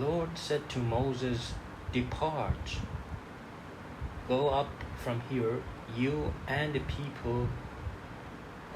Lord said to Moses, "Depart, go up from here, you and the people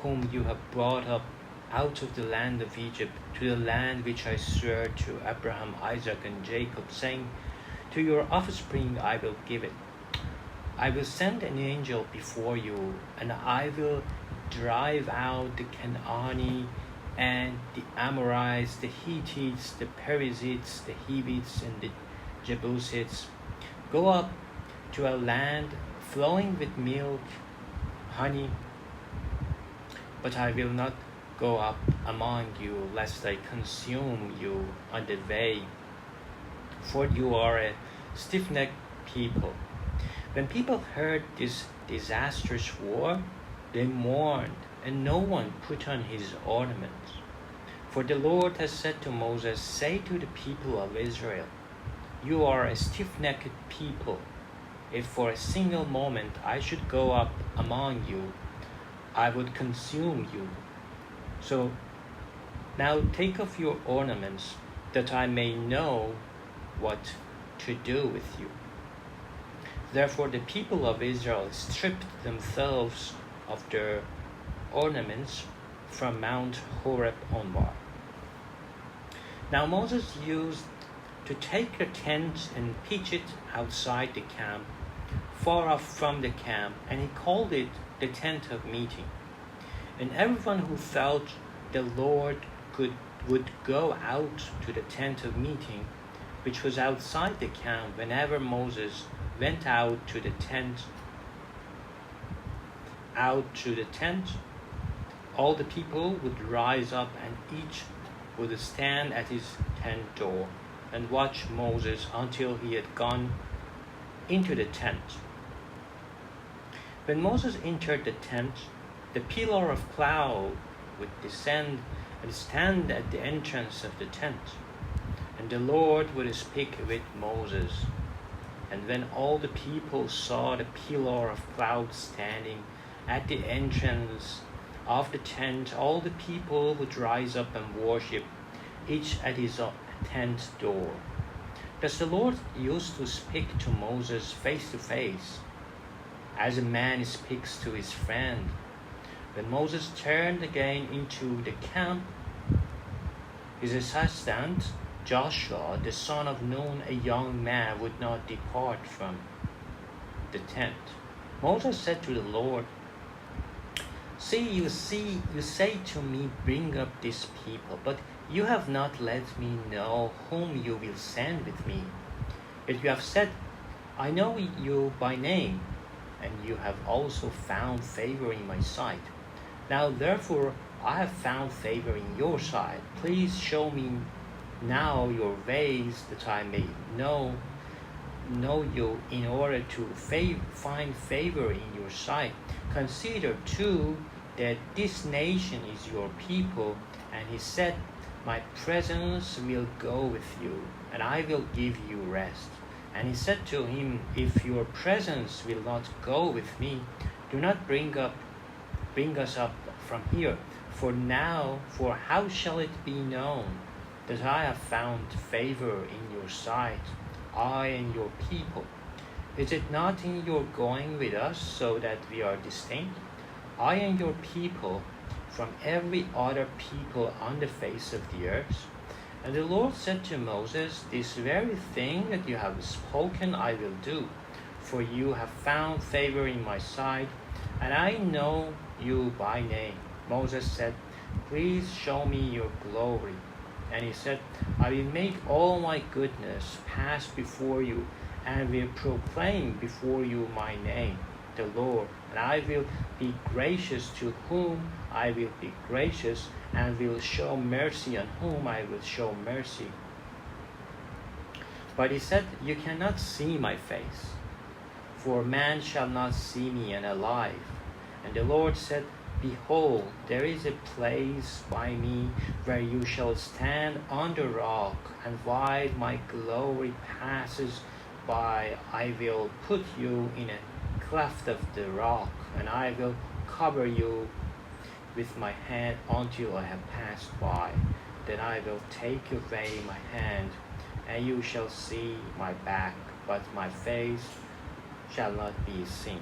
whom you have brought up out of the land of Egypt, to the land which I swore to Abraham, Isaac, and Jacob, saying, to your offspring I will give it. I will send an angel before you, and I will drive out the Canaanite and the Amorites, the Hittites, the Perizzites, the Hivites, and the Jebusites. Go up to a land flowing with milk, honey, but I will not go up among you, lest I consume you on the way, for you are a stiff-necked people." When people heard this disastrous war, they mourned, and no one put on his ornaments. For the Lord has said to Moses, "Say to the people of Israel, you are a stiff-necked people. If for a single moment I should go up among you, I would consume you. So now take off your ornaments, that I may know what to do with you." Therefore the people of Israel stripped themselves of their ornaments from Mount Horeb onward. Now Moses used to take a tent and pitch it outside the camp, far off from the camp, and he called it the tent of meeting. And everyone who felt the Lord would go out to the tent of meeting, which was outside the camp, whenever Moses went out to the tent. All the people would rise up, and each would stand at his tent door and watch Moses until he had gone into the tent. When Moses entered the tent, the pillar of cloud would descend and stand at the entrance of the tent, and the Lord would speak with Moses. And when all the people saw the pillar of cloud standing at the entrance of the tent, all the people would rise up and worship, each at his tent door. Thus the Lord used to speak to Moses face to face, as a man speaks to his friend. When Moses turned again into the camp, his assistant Joshua, the son of Nun, a young man, would not depart from the tent. Moses said to the Lord, You say to me, bring up this people, but you have not let me know whom you will send with me. Yet you have said, I know you by name, and you have also found favor in my sight. Now therefore I have found favor in your sight. Please show me now your ways, that I may know you, in order to find favor in your sight. Consider too that this nation is your people. And he said, my presence will go with you, and I will give you rest. And he said to him, if your presence will not go with me, do not bring us up from here. For how shall it be known that I have found favor in your sight, I and your people? Is it not in your going with us, so that we are distinct, I and your people, from every other people on the face of the earth? And the Lord said to Moses, this very thing that you have spoken I will do, for you have found favor in my sight, and I know you by name. Moses said, please show me your glory. And he said, I will make all my goodness pass before you, and will proclaim before you my name, the Lord. And I will be gracious to whom I will be gracious, and will show mercy on whom I will show mercy. But he said, you cannot see my face, for man shall not see me and alive. And the Lord said, behold, there is a place by me where you shall stand on the rock, and while my glory passes by, I will put you in a cleft of the rock, and I will cover you with my hand until I have passed by. Then I will take away my hand, and you shall see my back, but my face shall not be seen.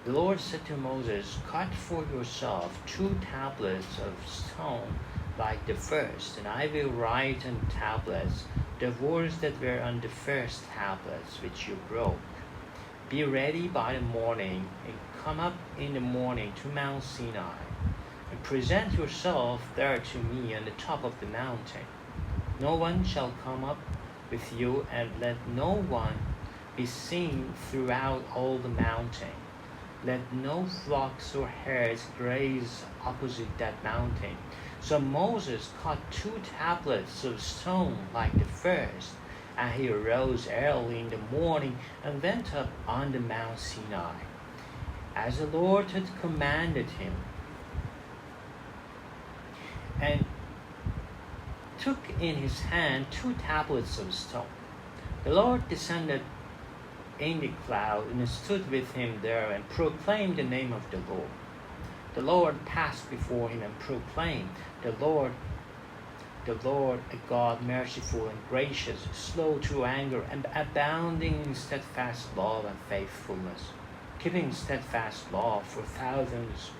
The Lord said to Moses, cut for yourself 2 tablets of stone like the first, and I will write on tablets the words that were on the first tablets which you broke. Be ready by the morning, and come up in the morning to Mount Sinai, and present yourself there to me on the top of the mountain. No one shall come up with you, and let no one be seen throughout all the mountain. Let no flocks or herds graze opposite that mountain. So Moses cut 2 tablets of stone like the first, and he arose early in the morning and went up on the Mount Sinai, as the Lord had commanded him, and took in his hand 2 tablets of stone. The Lord descended in the cloud and stood with him there and proclaimed the name of the Lord. The Lord passed before him and proclaimed, the Lord, a God merciful and gracious, slow to anger, and abounding in steadfast love and faithfulness, keeping steadfast love for thousands,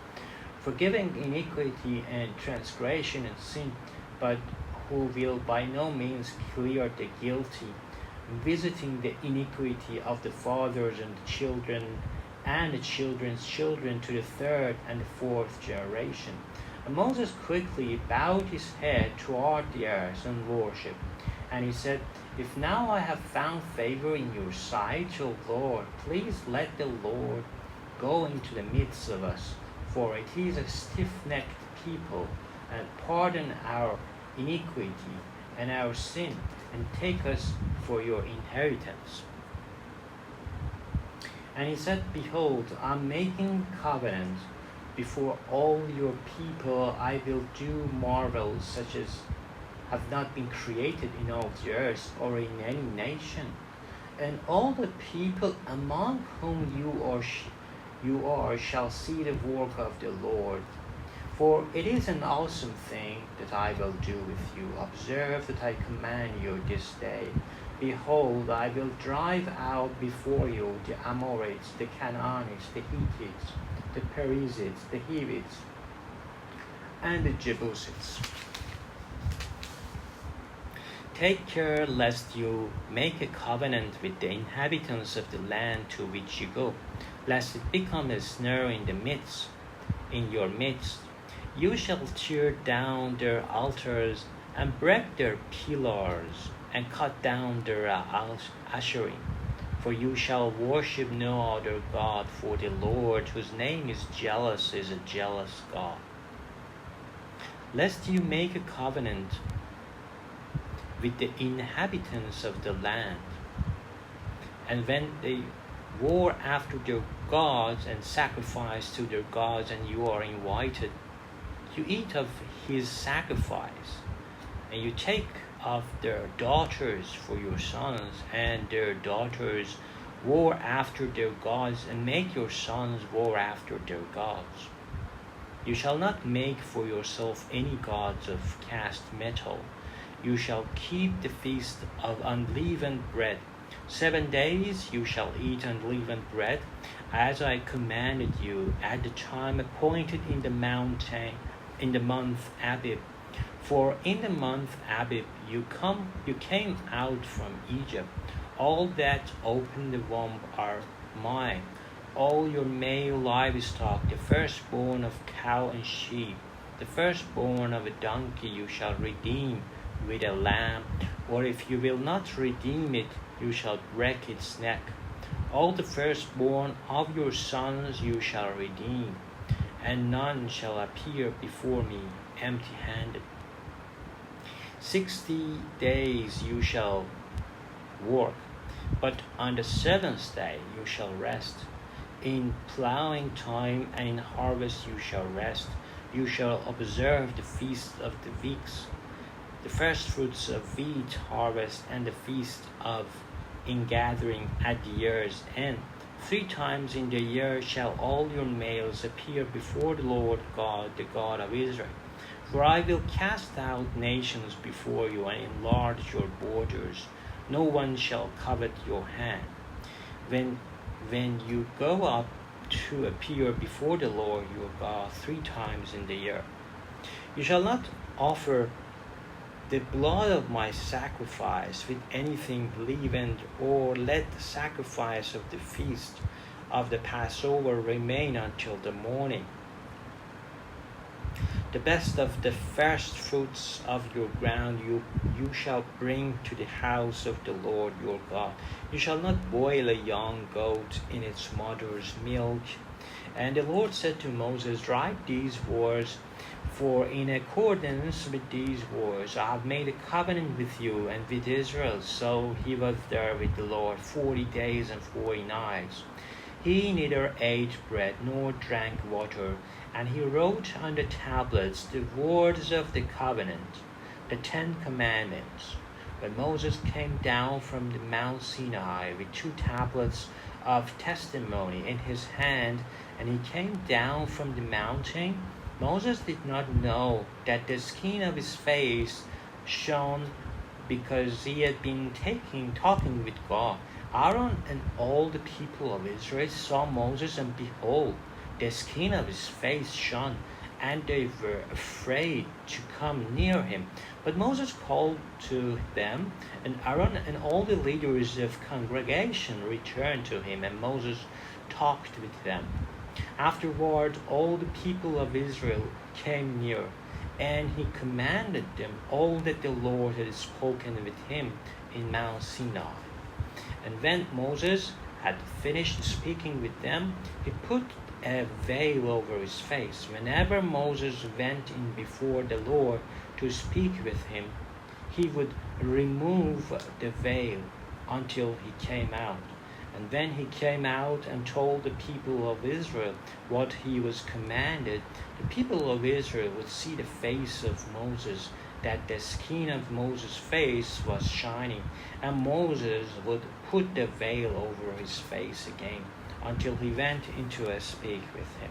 forgiving iniquity and transgression and sin, but who will by no means clear the guilty, visiting the iniquity of the fathers and the children and the children's children to the 3rd and the 4th generation. And Moses quickly bowed his head toward the earth and worshipped. And he said, if now I have found favor in your sight, O Lord, please let the Lord go into the midst of us, for it is a stiff-necked people, and pardon our iniquity and our sin, and take us for your inheritance. And he said, behold, I'm making covenant before all your people. I will do marvels such as have not been created in all the earth or in any nation. And all the people among whom you are shall see the work of the Lord. For it is an awesome thing that I will do with you. Observe that I command you this day. Behold, I will drive out before you the Amorites, the Canaanites, the Hittites, the Perizzites, the Hivites, and the Jebusites. Take care lest you make a covenant with the inhabitants of the land to which you go, lest it become a snare in your midst. You shall tear down their altars and break their pillars, and cut down their asherim. For you shall worship no other God, for the Lord, whose name is a jealous God. Lest you make a covenant with the inhabitants of the land, and when they war after their gods and sacrifice to their gods, and you are invited, you eat of his sacrifice, and you take of their daughters for your sons, and their daughters war after their gods, and make your sons war after their gods. You shall not make for yourself any gods of cast metal. You shall keep the feast of unleavened bread. 7 days you shall eat unleavened bread, as I commanded you at the time appointed in the month Abib. For in the month Abib you came out from Egypt. All that open the womb are mine. All your male livestock, the firstborn of cow and sheep, the firstborn of a donkey you shall redeem with a lamb, or if you will not redeem it, you shall break its neck. All the firstborn of your sons you shall redeem, and none shall appear before me empty-handed. 60 days you shall work, but on the 7th day you shall rest. In plowing time and in harvest you shall rest. You shall observe the feast of the weeks, the first fruits of wheat harvest, and the feast of ingathering at the year's end. 3 times in the year shall all your males appear before the Lord God, the God of Israel. For I will cast out nations before you and enlarge your borders. No one shall covet your hand. When you go up to appear before the Lord your God 3 times in the year, you shall not offer the blood of my sacrifice with anything leavened, or let the sacrifice of the feast of the Passover remain until the morning. The best of the first fruits of your ground you shall bring to the house of the Lord your God. You shall not boil a young goat in its mother's milk. And the Lord said to Moses, write these words, for in accordance with these words I have made a covenant with you and with Israel. So he was there with the Lord 40 days and 40 nights. He neither ate bread nor drank water, and he wrote on the tablets the words of the covenant, the 10 commandments. When Moses came down from the Mount Sinai with 2 tablets of testimony in his hand, and he came down from the mountain, Moses did not know that the skin of his face shone, because he had been talking with God. Aaron and all the people of Israel saw Moses, and behold, the skin of his face shone, and they were afraid to come near him. But Moses called to them, and Aaron and all the leaders of congregation returned to him, and Moses talked with them. Afterward, all the people of Israel came near, and he commanded them all that the Lord had spoken with him in Mount Sinai. And when Moses had finished speaking with them, he put a veil over his face. Whenever Moses went in before the Lord to speak with him, he would remove the veil until he came out. And when he came out and told the people of Israel what he was commanded, the people of Israel would see the face of Moses, that the skin of Moses' face was shining, and Moses would put the veil over his face again until he went in to speak with him.